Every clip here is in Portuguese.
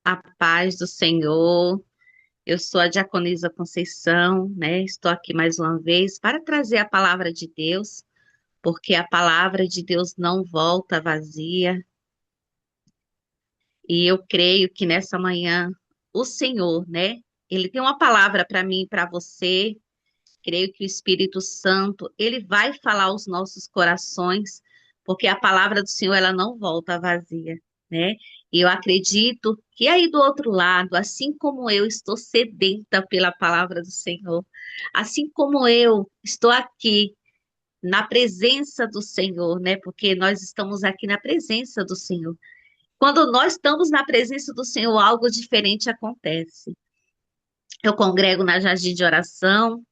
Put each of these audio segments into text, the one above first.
A paz do Senhor. Eu sou a diaconisa Conceição, né? Estou aqui mais uma vez para trazer a palavra de Deus, porque a palavra de Deus não volta vazia. E eu creio que nessa manhã o Senhor, né? Ele tem uma palavra para mim e para você. Creio que o Espírito Santo, ele vai falar aos nossos corações, porque a palavra do Senhor, ela não volta vazia, né? E eu acredito que aí do outro lado, assim como eu estou sedenta pela palavra do Senhor, assim como eu estou aqui na presença do Senhor, né? Porque nós estamos aqui na presença do Senhor. Quando nós estamos na presença do Senhor, algo diferente acontece. Eu congrego na jardim de oração,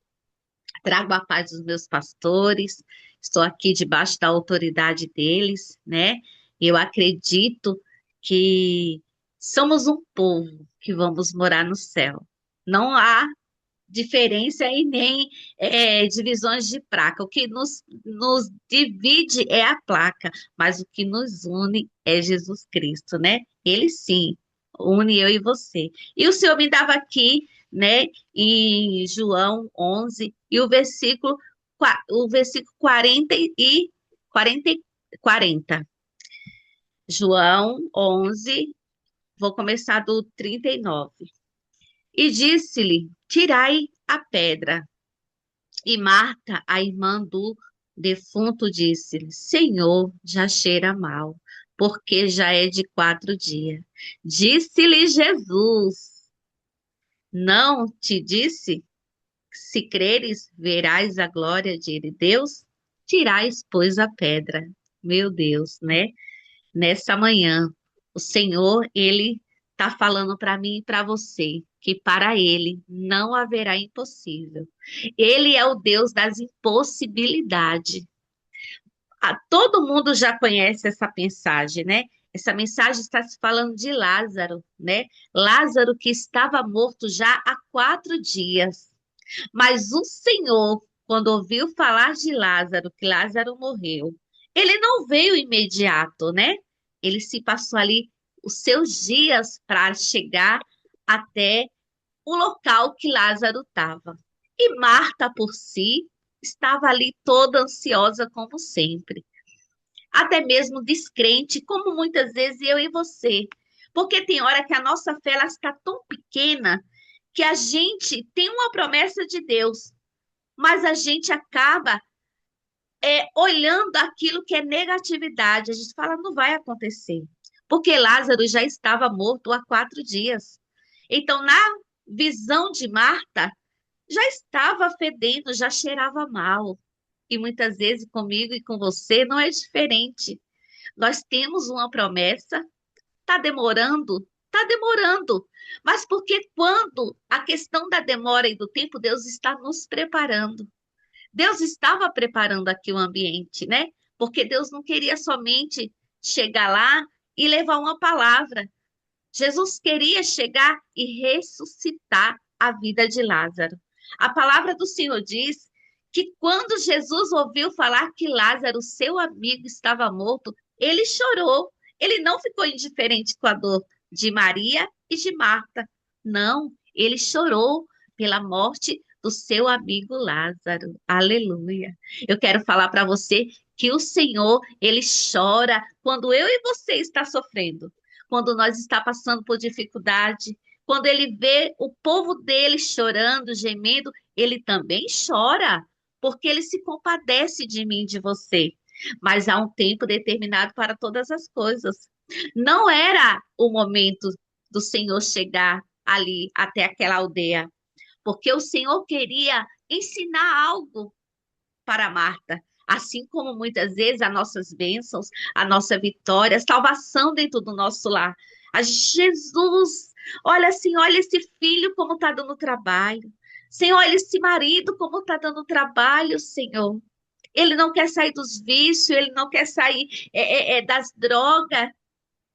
trago a paz dos meus pastores, estou aqui debaixo da autoridade deles, né? Eu acredito que somos um povo que vamos morar no céu. Não há diferença e nem divisões de placa. O que nos divide é a placa, mas o que nos une é Jesus Cristo, né? Ele sim, une eu e você. E o Senhor me dava aqui, né, em João 11, e o versículo 40 e 40, 40. João 11, vou começar do 39. E disse-lhe: Tirai a pedra. E Marta, a irmã do defunto, disse-lhe: Senhor, já cheira mal, porque já é de 4 dias. Disse-lhe Jesus: Não te disse, se creres, verás a glória de Deus? Tirais, pois, a pedra. Meu Deus, né? Nessa manhã, o Senhor, ele está falando para mim e para você que para ele não haverá impossível. Ele é o Deus das impossibilidades. Todo mundo já conhece essa mensagem, né? Essa mensagem está se falando de Lázaro, né? Lázaro que estava morto já há 4 dias. Mas o Senhor, quando ouviu falar de Lázaro, que Lázaro morreu, ele não veio imediato, né? Ele se passou ali os seus dias para chegar até o local que Lázaro estava. E Marta, por si, estava ali toda ansiosa, como sempre, até mesmo descrente, como muitas vezes eu e você. Porque tem hora que a nossa fé ela está tão pequena que a gente tem uma promessa de Deus, mas a gente acaba olhando aquilo que é negatividade. A gente fala, não vai acontecer, porque Lázaro já estava morto há 4 dias. Então, na visão de Marta, já estava fedendo, já cheirava mal. E muitas vezes comigo e com você não é diferente. Nós temos uma promessa, está demorando, está demorando. Mas porque quando a questão da demora e do tempo, Deus está nos preparando. Deus estava preparando aqui o ambiente, né? Porque Deus não queria somente chegar lá e levar uma palavra. Jesus queria chegar e ressuscitar a vida de Lázaro. A palavra do Senhor diz que quando Jesus ouviu falar que Lázaro, seu amigo, estava morto, ele chorou. Ele não ficou indiferente com a dor de Maria e de Marta. Não, ele chorou pela morte do seu amigo Lázaro. Aleluia. Eu quero falar para você que o Senhor, ele chora quando eu e você está sofrendo, quando nós está passando por dificuldade, quando ele vê o povo dele chorando, gemendo, ele também chora, porque ele se compadece de mim, de você. Mas há um tempo determinado para todas as coisas. Não era o momento do Senhor chegar ali até aquela aldeia, porque o Senhor queria ensinar algo para Marta. Assim como muitas vezes as nossas bênçãos, a nossa vitória, a salvação dentro do nosso lar. Jesus, olha assim, olha esse filho como está dando trabalho. Senhor, olha esse marido como está dando trabalho, Senhor. Ele não quer sair dos vícios, ele não quer sair das drogas.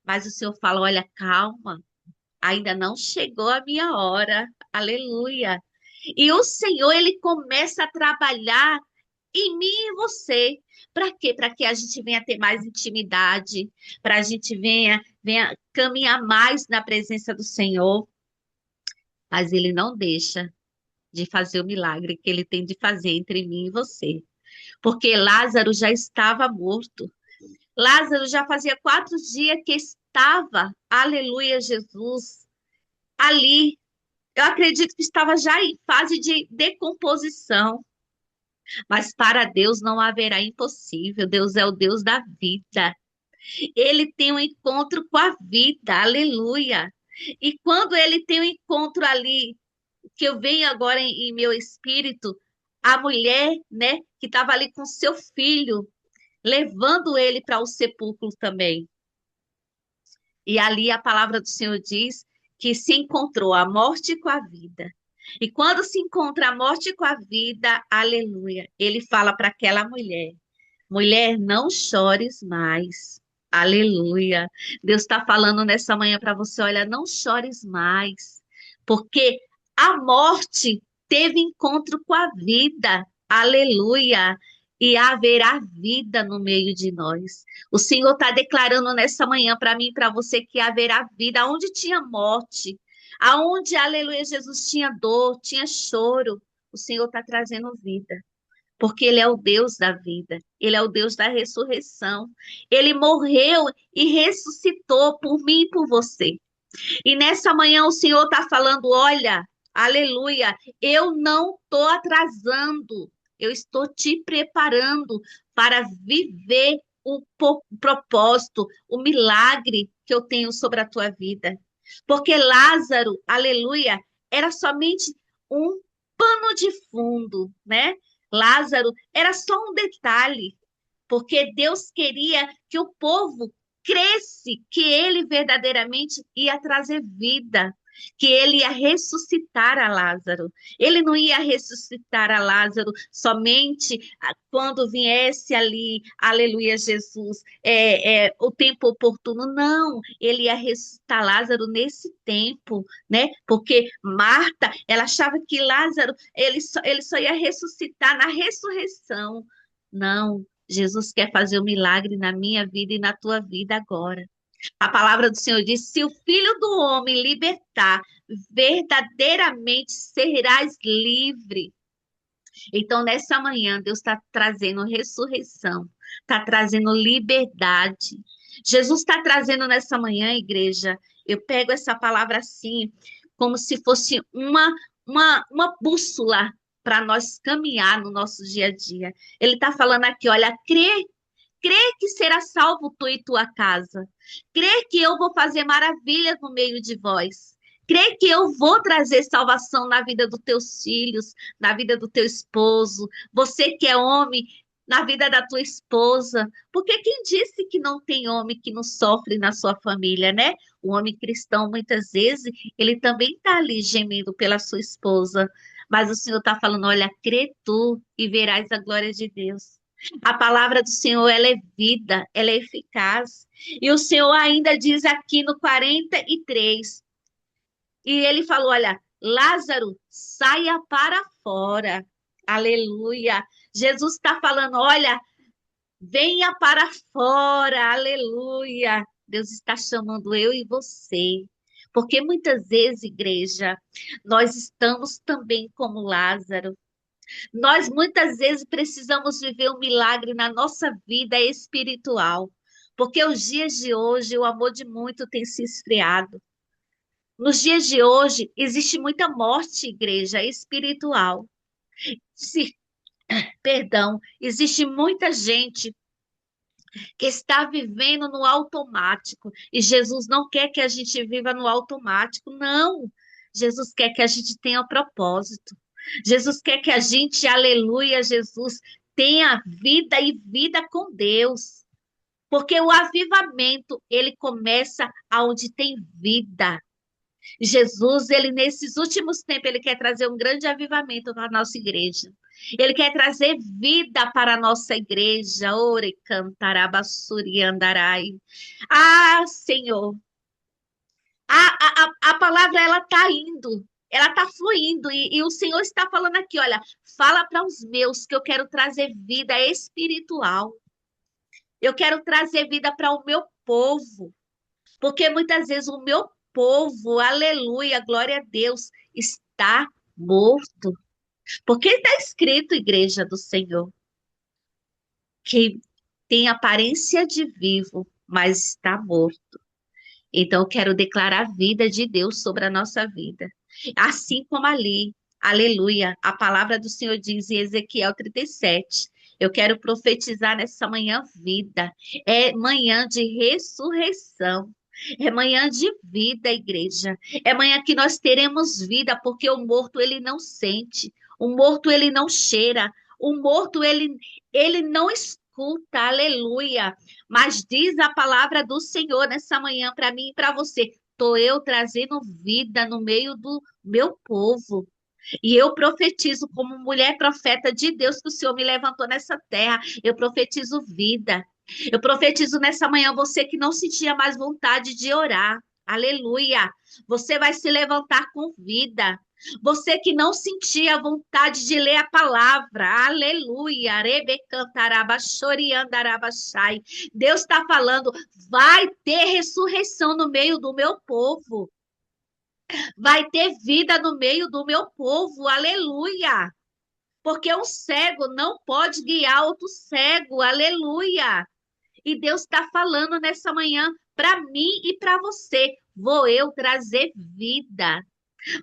Mas o Senhor fala: olha, calma, ainda não chegou a minha hora. Aleluia. E o Senhor, ele começa a trabalhar em mim e em você. Para quê? Para que a gente venha ter mais intimidade, para a gente venha caminhar mais na presença do Senhor. Mas Ele não deixa de fazer o milagre que Ele tem de fazer entre mim e você. Porque Lázaro já estava morto. Lázaro já fazia 4 dias que estava, aleluia, Jesus, ali. Eu acredito que estava já em fase de decomposição. Mas para Deus não haverá impossível. Deus é o Deus da vida. Ele tem um encontro com a vida, aleluia. E quando ele tem um encontro ali, que eu venho agora em meu espírito, a mulher, né, que estava ali com seu filho, levando ele para o sepulcro também. E ali a palavra do Senhor diz que se encontrou a morte com a vida. E quando se encontra a morte com a vida, aleluia, ele fala para aquela mulher: mulher, não chores mais. Aleluia. Deus está falando nessa manhã para você: olha, não chores mais, porque a morte teve encontro com a vida. Aleluia. E haverá vida no meio de nós. O Senhor está declarando nessa manhã para mim e para você que haverá vida. Onde tinha morte, aonde, aleluia, Jesus tinha dor, tinha choro, o Senhor está trazendo vida. Porque Ele é o Deus da vida, Ele é o Deus da ressurreição. Ele morreu e ressuscitou por mim e por você. E nessa manhã o Senhor está falando: olha, aleluia, eu não estou atrasando, eu estou te preparando para viver o propósito, o milagre que eu tenho sobre a tua vida. Porque Lázaro, aleluia, era somente um pano de fundo, né? Lázaro era só um detalhe, porque Deus queria que o povo cresce, que ele verdadeiramente ia trazer vida, que ele ia ressuscitar a Lázaro. Ele não ia ressuscitar a Lázaro somente quando viesse ali, aleluia, Jesus, o tempo oportuno. Não, ele ia ressuscitar Lázaro nesse tempo, né? Porque Marta, ela achava que Lázaro, ele só ia ressuscitar na ressurreição. Não, Jesus quer fazer um milagre na minha vida e na tua vida agora. A palavra do Senhor diz: se o Filho do Homem libertar, verdadeiramente serás livre. Então, nessa manhã, Deus está trazendo ressurreição, está trazendo liberdade. Jesus está trazendo nessa manhã, igreja. Eu pego essa palavra assim, como se fosse uma bússola para nós caminhar no nosso dia a dia. Ele está falando aqui: olha, crê que será salvo tu e tua casa. Crê que eu vou fazer maravilhas no meio de vós. Crê que eu vou trazer salvação na vida dos teus filhos, na vida do teu esposo. Você que é homem, na vida da tua esposa. Porque quem disse que não tem homem que não sofre na sua família, né? O homem cristão, muitas vezes, ele também está ali gemendo pela sua esposa. Mas o Senhor está falando: olha, crê tu e verás a glória de Deus. A palavra do Senhor, ela é vida, ela é eficaz. E o Senhor ainda diz aqui no 43, e ele falou: olha, Lázaro, saia para fora. Aleluia. Jesus está falando: olha, venha para fora. Aleluia. Deus está chamando eu e você. Porque muitas vezes, igreja, nós estamos também como Lázaro. Nós muitas vezes precisamos viver um milagre na nossa vida espiritual, porque os dias de hoje o amor de muito tem se esfriado. Nos dias de hoje existe muita morte, igreja, espiritual. Se, perdão, existe muita gente que está vivendo no automático e Jesus não quer que a gente viva no automático, não. Jesus quer que a gente tenha propósito. Jesus quer que a gente, aleluia, Jesus, tenha vida e vida com Deus. Porque o avivamento, ele começa aonde tem vida. Jesus, ele nesses últimos tempos, ele quer trazer um grande avivamento para a nossa igreja. Ele quer trazer vida para a nossa igreja. Ore cantarabassuri andarai. Ah, Senhor, a palavra ela está indo. ela está fluindo e o Senhor está falando aqui, olha, fala para os meus que eu quero trazer vida espiritual. Eu quero trazer vida para o meu povo, porque muitas vezes o meu povo, aleluia, glória a Deus, está morto. Porque está escrito, igreja do Senhor, que tem aparência de vivo, mas está morto. Então, eu quero declarar a vida de Deus sobre a nossa vida. Assim como ali, aleluia, a palavra do Senhor diz em Ezequiel 37. Eu quero profetizar nessa manhã vida. É manhã de ressurreição. É manhã de vida, igreja. É manhã que nós teremos vida, porque o morto ele não sente, o morto ele não cheira, o morto ele não escuta, aleluia. Mas diz a palavra do Senhor nessa manhã para mim e para você. Estou eu trazendo vida no meio do meu povo. E eu profetizo como mulher profeta de Deus que o Senhor me levantou nessa terra. Eu profetizo vida. Eu profetizo nessa manhã você que não sentia mais vontade de orar. Aleluia. Você vai se levantar com vida. Você que não sentia vontade de ler a palavra, aleluia, Rebecantaraba, Choriandarabachai. Deus está falando, vai ter ressurreição no meio do meu povo, vai ter vida no meio do meu povo, aleluia. Porque um cego não pode guiar outro cego, aleluia. E Deus está falando nessa manhã para mim e para você. Vou eu trazer vida.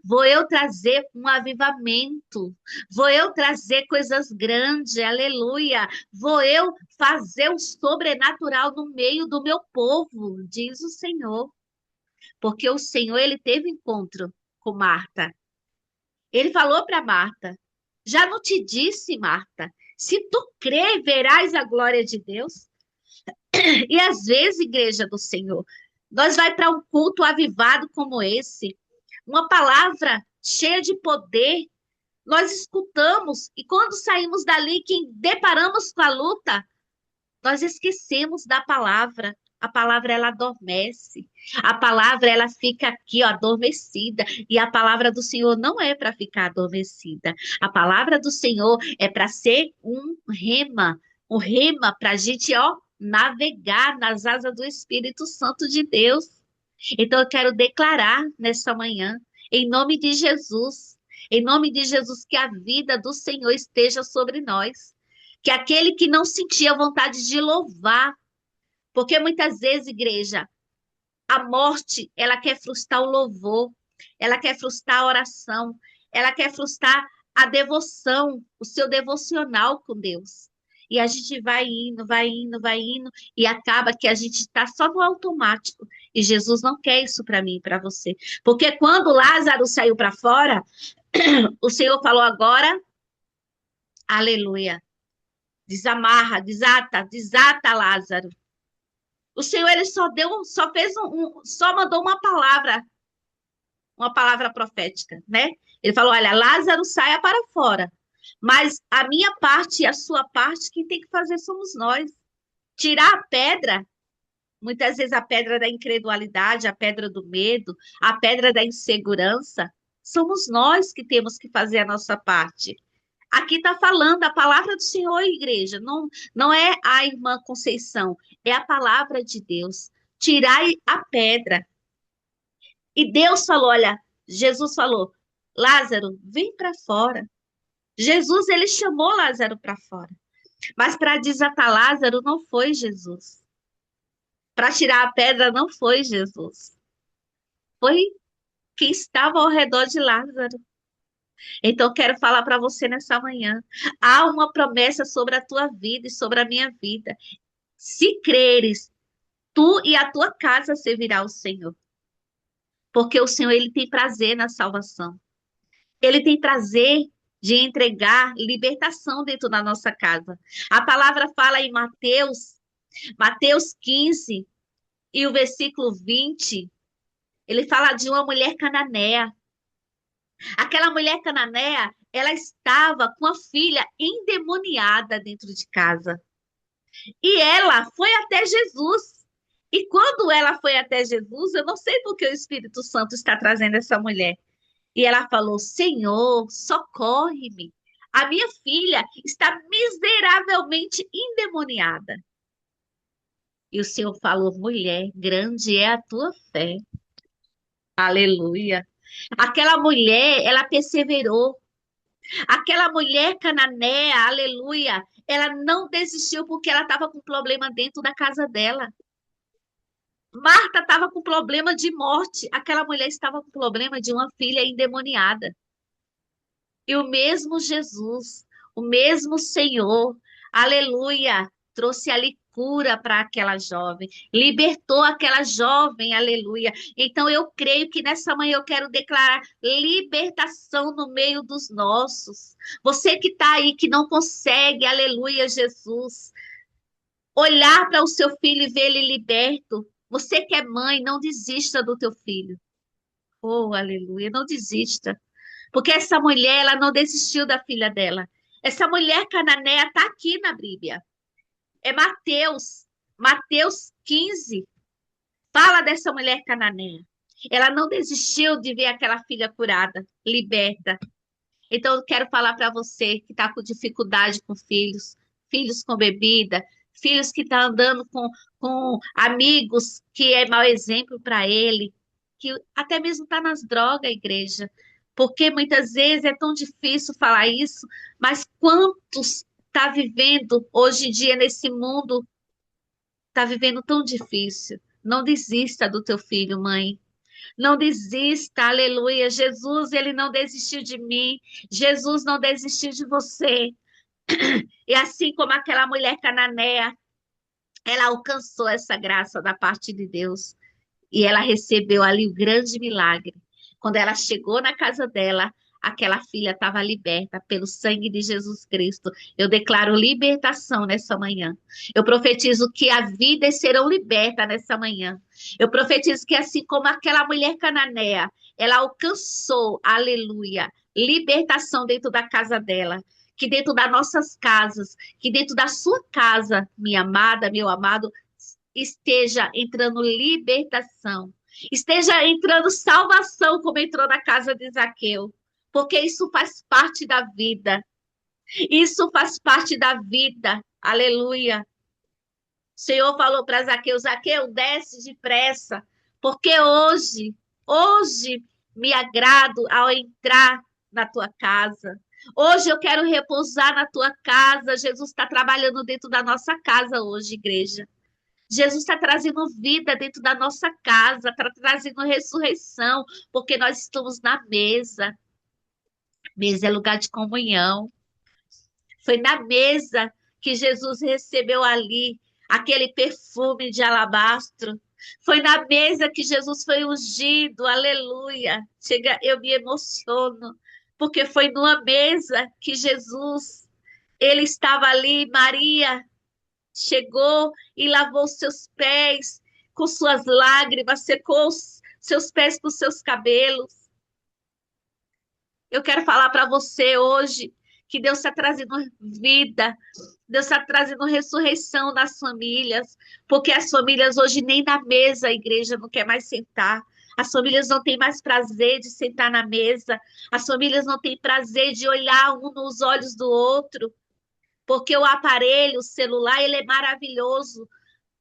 Vou eu trazer um avivamento, vou eu trazer coisas grandes, aleluia. Vou eu fazer o sobrenatural no meio do meu povo, diz o Senhor. Porque o Senhor, ele teve encontro com Marta. Ele falou para Marta: já não te disse, Marta, se tu crer, verás a glória de Deus. E às vezes, igreja do Senhor, nós vai para um culto avivado como esse, uma palavra cheia de poder, nós escutamos e quando saímos dali, que deparamos com a luta, nós esquecemos da palavra. A palavra ela adormece. A palavra ela fica aqui, ó, adormecida. E a palavra do Senhor não é para ficar adormecida. A palavra do Senhor é para ser um rema para a gente, ó, navegar nas asas do Espírito Santo de Deus. Então eu quero declarar nessa manhã, em nome de Jesus, em nome de Jesus, que a vida do Senhor esteja sobre nós. Que aquele que não sentia vontade de louvar, porque muitas vezes, igreja, a morte, ela quer frustrar o louvor, ela quer frustrar a oração, ela quer frustrar a devoção, o seu devocional com Deus. E a gente vai indo, vai indo, vai indo, e acaba que a gente está só no automático. E Jesus não quer isso para mim e para você. Porque quando Lázaro saiu para fora, o Senhor falou agora, aleluia, desamarra, desata, desata Lázaro. O Senhor ele só fez só mandou uma palavra profética, né? Ele falou: olha, Lázaro saia para fora. Mas a minha parte e a sua parte, quem tem que fazer somos nós. Tirar a pedra, muitas vezes a pedra da incredulidade, a pedra do medo, a pedra da insegurança, somos nós que temos que fazer a nossa parte. Aqui está falando a palavra do Senhor, igreja. Não, não é a irmã Conceição, é a palavra de Deus. Tirai a pedra. E Deus falou, olha, Jesus falou, Lázaro, vem para fora. Jesus, ele chamou Lázaro para fora. Mas para desatar Lázaro não foi Jesus. Para tirar a pedra não foi Jesus. Foi quem estava ao redor de Lázaro. Então, eu quero falar para você nessa manhã. Há uma promessa sobre a tua vida e sobre a minha vida. Se creres, tu e a tua casa servirá ao Senhor. Porque o Senhor, ele tem prazer na salvação. Ele tem prazer de entregar libertação dentro da nossa casa. A palavra fala em Mateus 15, e o versículo 20, ele fala de uma mulher cananeia. Aquela mulher cananeia, ela estava com a filha endemoniada dentro de casa. E ela foi até Jesus. E quando ela foi até Jesus, eu não sei porque o Espírito Santo está trazendo essa mulher. E ela falou: Senhor, socorre-me. A minha filha está miseravelmente endemoniada. E o Senhor falou: mulher, grande é a tua fé. Aleluia. Aquela mulher, ela perseverou. Aquela mulher cananeia, aleluia, ela não desistiu porque ela estava com problema dentro da casa dela. Marta estava com problema de morte. Aquela mulher estava com problema de uma filha endemoniada. E o mesmo Jesus, o mesmo Senhor, aleluia, trouxe ali cura para aquela jovem, libertou aquela jovem, aleluia. Então eu creio que nessa manhã eu quero declarar libertação no meio dos nossos. Você que está aí, que não consegue, aleluia, Jesus, olhar para o seu filho e ver ele liberto. Você que é mãe, não desista do teu filho. Oh, aleluia, não desista. Porque essa mulher, ela não desistiu da filha dela. Essa mulher cananeia está aqui na Bíblia. É Mateus, Mateus 15. Fala dessa mulher cananeia. Ela não desistiu de ver aquela filha curada, liberta. Então, eu quero falar para você que está com dificuldade com filhos, filhos com bebida, filhos que estão andando com amigos que é mau exemplo para ele, que até mesmo está nas drogas, igreja. Porque muitas vezes é tão difícil falar isso, mas quantos está vivendo hoje em dia nesse mundo, está vivendo tão difícil. Não desista do teu filho, mãe. Não desista, aleluia. Jesus, ele não desistiu de mim. Jesus não desistiu de você. E assim como aquela mulher cananeia, ela alcançou essa graça da parte de Deus. E ela recebeu ali o grande milagre. Quando ela chegou na casa dela, aquela filha estava liberta pelo sangue de Jesus Cristo. Eu declaro libertação nessa manhã. Eu profetizo que as vidas serão libertas nessa manhã. Eu profetizo que assim como aquela mulher cananeia, ela alcançou, aleluia, libertação dentro da casa dela. Que dentro das nossas casas, que dentro da sua casa, minha amada, meu amado, esteja entrando libertação, esteja entrando salvação, como entrou na casa de Zaqueu, porque isso faz parte da vida, isso faz parte da vida, aleluia. O Senhor falou para Zaqueu: Zaqueu, desce depressa, porque hoje me agrado ao entrar na tua casa. Hoje eu quero repousar na tua casa. Jesus está trabalhando dentro da nossa casa hoje, igreja. Jesus está trazendo vida dentro da nossa casa, está trazendo ressurreição, porque nós estamos na mesa. Mesa é lugar de comunhão. Foi na mesa que Jesus recebeu ali aquele perfume de alabastro. Foi na mesa que Jesus foi ungido, aleluia. Chega, eu me emociono, porque foi numa mesa que Jesus, ele estava ali, Maria chegou e lavou seus pés com suas lágrimas, secou os seus pés com seus cabelos. Eu quero falar para você hoje que Deus está trazendo vida, Deus está trazendo ressurreição nas famílias, porque as famílias hoje nem na mesa a igreja não quer mais sentar. As famílias não têm mais prazer de sentar na mesa. As famílias não têm prazer de olhar um nos olhos do outro, porque o aparelho, o celular, ele é maravilhoso.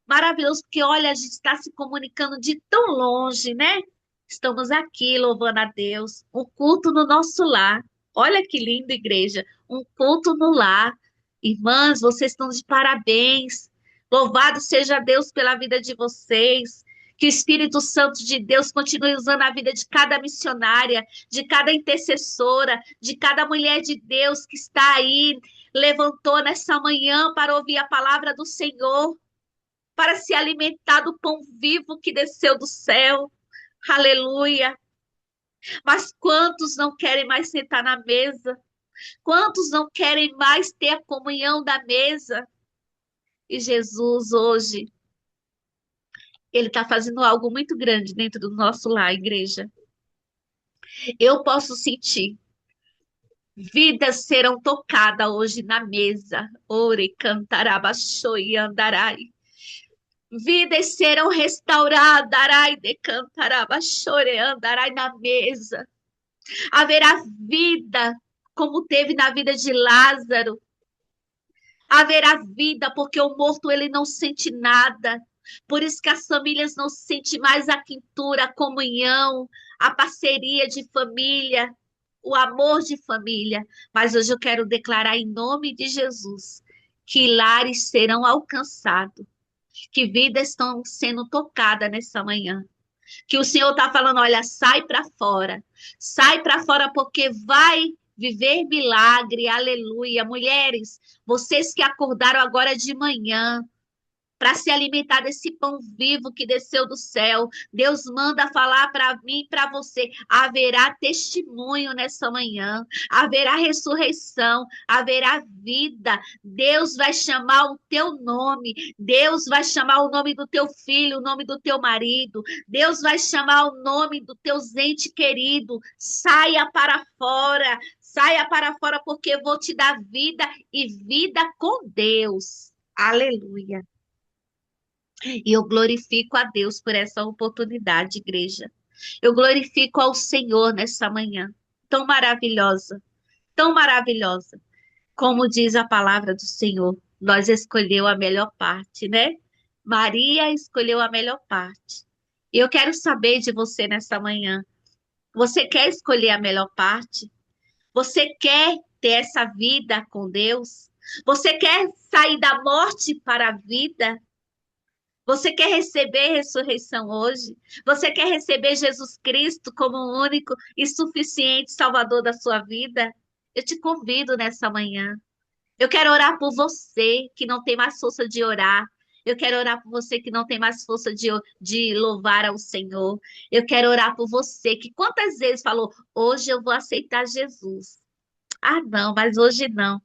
Maravilhoso, porque olha, a gente está se comunicando de tão longe, né? Estamos aqui louvando a Deus. Um culto no nosso lar. Olha que lindo, igreja. Um culto no lar. Irmãs, vocês estão de parabéns. Louvado seja Deus pela vida de vocês. Que o Espírito Santo de Deus continue usando a vida de cada missionária, de cada intercessora, de cada mulher de Deus que está aí, levantou nessa manhã para ouvir a palavra do Senhor, para se alimentar do pão vivo que desceu do céu. Aleluia. Mas quantos não querem mais sentar na mesa? Quantos não querem mais ter a comunhão da mesa? E Jesus hoje, ele está fazendo algo muito grande dentro do nosso lar, igreja. Eu posso sentir. Vidas serão tocadas hoje na mesa. Ore, cantaraba, e andarai. Vidas serão restauradas, arai, decantaraba, chore, andarai na mesa. Haverá vida, como teve na vida de Lázaro. Haverá vida, porque o morto ele não sente nada. Por isso que as famílias não sentem mais a quintura, a comunhão, a parceria de família, o amor de família. Mas hoje eu quero declarar em nome de Jesus que lares serão alcançados, que vidas estão sendo tocadas nessa manhã. Que o Senhor está falando, olha, sai para fora porque vai viver milagre, aleluia. Mulheres, vocês que acordaram agora de manhã, para se alimentar desse pão vivo que desceu do céu. Deus manda falar para mim e para você. Haverá testemunho nessa manhã, haverá ressurreição, haverá vida. Deus vai chamar o teu nome, Deus vai chamar o nome do teu filho, o nome do teu marido, Deus vai chamar o nome do teu ente querido. Saia para fora, porque eu vou te dar vida e vida com Deus. Aleluia. E eu glorifico a Deus por essa oportunidade, igreja. Eu glorifico ao Senhor nessa manhã, tão maravilhosa, tão maravilhosa. Como diz a palavra do Senhor, nós escolheu a melhor parte, né? Maria escolheu a melhor parte. E eu quero saber de você nessa manhã. Você quer escolher a melhor parte? Você quer ter essa vida com Deus? Você quer sair da morte para a vida? Você quer receber ressurreição hoje? Você quer receber Jesus Cristo como o único e suficiente Salvador da sua vida? Eu te convido nessa manhã. Eu quero orar por você que não tem mais força de orar. Eu quero orar por você que não tem mais força de louvar ao Senhor. Eu quero orar por você que quantas vezes falou, hoje eu vou aceitar Jesus. Ah, não, mas hoje não.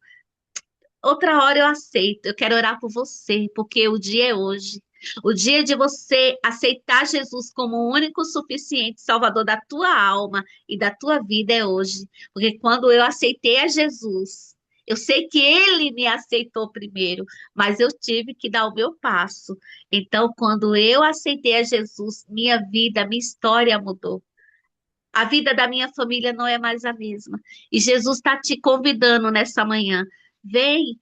Outra hora eu aceito. Eu quero orar por você, porque o dia é hoje. O dia de você aceitar Jesus como o único suficiente Salvador da tua alma e da tua vida é hoje. Porque quando eu aceitei a Jesus, eu sei que ele me aceitou primeiro, mas eu tive que dar o meu passo. Então, quando eu aceitei a Jesus, minha vida, minha história mudou. A vida da minha família não é mais a mesma. E Jesus está te convidando nessa manhã. Vem,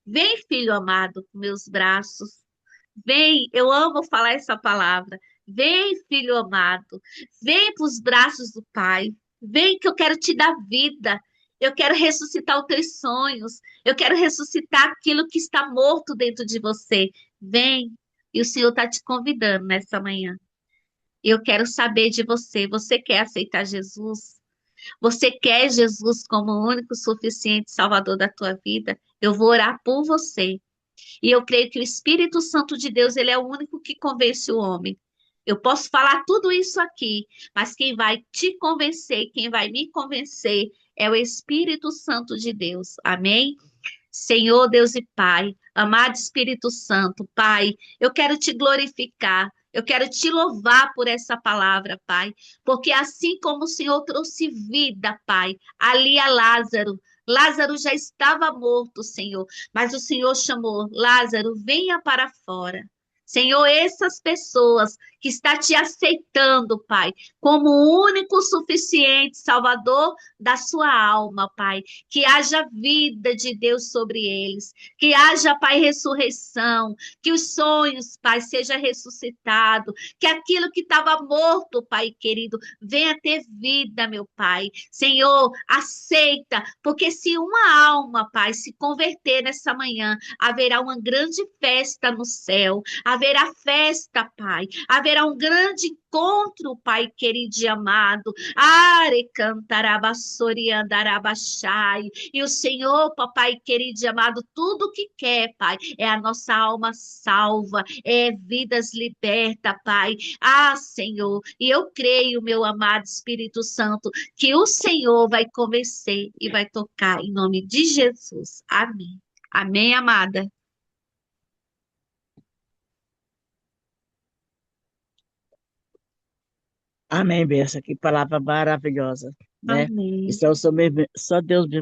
vem, filho amado, com meus braços. Vem, eu amo falar essa palavra. Vem, filho amado. Vem para os braços do Pai. Vem que eu quero te dar vida. Eu quero ressuscitar os teus sonhos. Eu quero ressuscitar aquilo que está morto dentro de você. Vem. E o Senhor está te convidando nessa manhã. Eu quero saber de você. Você quer aceitar Jesus? Você quer Jesus como o único suficiente Salvador da tua vida? Eu vou orar por você. E eu creio que o Espírito Santo de Deus, ele é o único que convence o homem. Eu posso falar tudo isso aqui, mas quem vai te convencer, quem vai me convencer, é o Espírito Santo de Deus. Amém? Senhor Deus e Pai, amado Espírito Santo, Pai, eu quero te glorificar. Eu quero te louvar por essa palavra, Pai, porque assim como o Senhor trouxe vida, Pai, ali a Lázaro, Lázaro já estava morto, Senhor, mas o Senhor chamou, Lázaro, venha para fora. Senhor, essas pessoas que está te aceitando, Pai, como o único suficiente Salvador da sua alma, Pai, que haja vida de Deus sobre eles, que haja, Pai, ressurreição, que os sonhos, Pai, seja ressuscitado, que aquilo que estava morto, Pai querido, venha ter vida, meu Pai. Senhor, aceita, porque se uma alma, Pai, se converter nessa manhã, haverá uma grande festa no céu, haverá festa, Pai, haverá um grande encontro, Pai querido e amado. Are cantarabassori andarabachai. E o Senhor, papai querido e amado, tudo que quer, Pai, é a nossa alma salva, é vidas libertas, Pai. Ah, Senhor, e eu creio, meu amado Espírito Santo, que o Senhor vai convencer e vai tocar em nome de Jesus. Amém. Amém, amada. Amém, Bessa. Que palavra maravilhosa, né? Amém. Isso é o só Deus